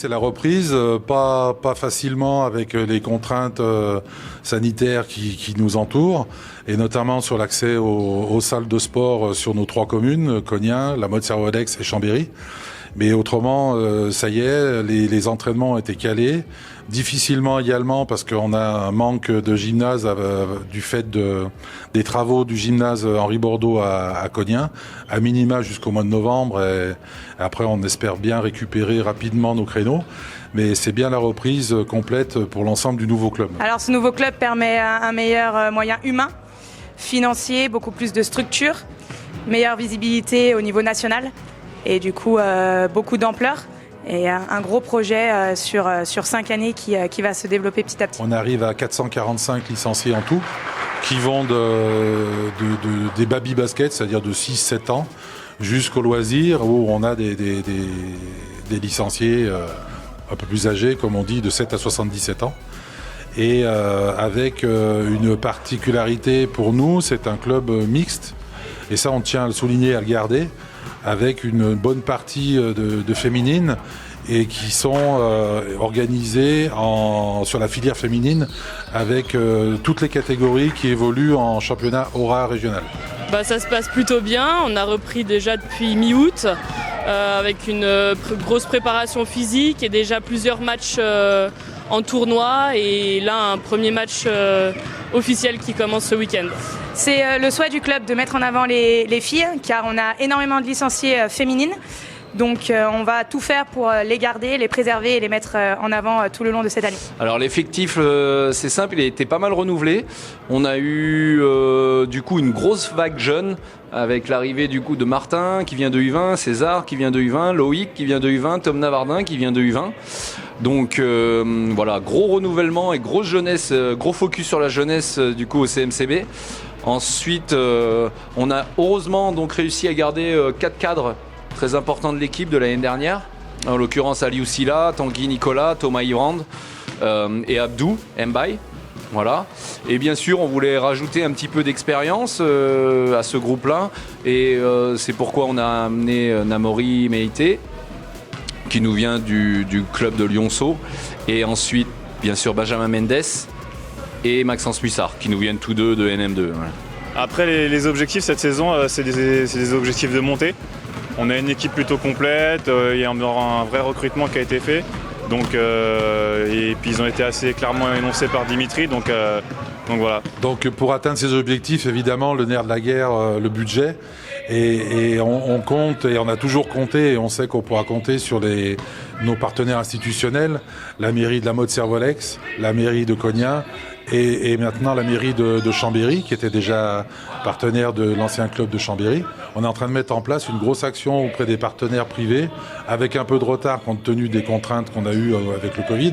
C'est la reprise, pas facilement avec les contraintes sanitaires qui nous entourent, et notamment sur l'accès aux salles de sport sur nos 3 communes, Cognin, La Motte-Servolex et Chambéry. Mais autrement, ça y est, les entraînements ont été calés. Difficilement également parce qu'on a un manque de gymnase du fait des travaux du gymnase Henri Bordeaux à Cognin, à minima jusqu'au mois de novembre. Et après, on espère bien récupérer rapidement nos créneaux. Mais c'est bien la reprise complète pour l'ensemble du nouveau club. Alors ce nouveau club permet un meilleur moyen humain, financier, beaucoup plus de structure, meilleure visibilité au niveau national et du coup beaucoup d'ampleur. Et un gros projet sur 5 années qui va se développer petit à petit. On arrive à 445 licenciés en tout, qui vont des baby baskets, c'est-à-dire de 6-7 ans, jusqu'au loisir, où on a des licenciés un peu plus âgés, comme on dit, de 7 à 77 ans. Et avec une particularité pour nous, c'est un club mixte, et ça on tient à le souligner, à le garder, avec une bonne partie de féminines et qui sont organisées sur la filière féminine avec toutes les catégories qui évoluent en championnat Aura régional. Ça se passe plutôt bien, on a repris déjà depuis mi-août avec une grosse préparation physique et déjà plusieurs matchs en tournoi et là un premier match officiel qui commence ce week-end. C'est le souhait du club de mettre en avant les filles car on a énormément de licenciés féminines. Donc on va tout faire pour les garder, les préserver et les mettre en avant tout le long de cette année. Alors l'effectif, c'est simple, il a été pas mal renouvelé. On a eu du coup une grosse vague jeune avec l'arrivée du coup de Martin qui vient de U20, César qui vient de U20, Loïc qui vient de U20, Tom Navardin qui vient de U20. Donc voilà, gros renouvellement et grosse jeunesse, gros focus sur la jeunesse du coup au CMCB. Ensuite, on a heureusement donc réussi à garder 4 cadres très importants de l'équipe de l'année dernière. En l'occurrence Aliou Silla, Tanguy Nicolas, Thomas Ivrand et Abdou Mbaye. Voilà. Et bien sûr, on voulait rajouter un petit peu d'expérience à ce groupe-là. Et c'est pourquoi on a amené Namori Meite, qui nous vient du club de Lyonceau. Et ensuite, bien sûr, Benjamin Mendes et Maxence Mussard, qui nous viennent tous deux de NM2. Voilà. Après, les objectifs cette saison, c'est des objectifs de montée. On a une équipe plutôt complète, il y a un vrai recrutement qui a été fait. Donc, et puis ils ont été assez clairement énoncés par Dimitri. Donc voilà. Donc pour atteindre ces objectifs, évidemment, le nerf de la guerre, le budget. Et on compte, et on a toujours compté, et on sait qu'on pourra compter sur nos partenaires institutionnels, la mairie de La Motte-Servolex, la mairie de Cognin, et maintenant la mairie de Chambéry, qui était déjà partenaire de l'ancien club de Chambéry. On est en train de mettre en place une grosse action auprès des partenaires privés, avec un peu de retard compte tenu des contraintes qu'on a eues avec le Covid.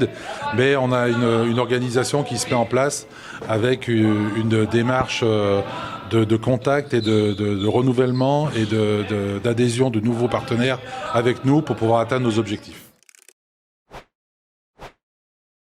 Mais on a une organisation qui se met en place avec une démarche de contact et de renouvellement et d'adhésion de nouveaux partenaires avec nous pour pouvoir atteindre nos objectifs.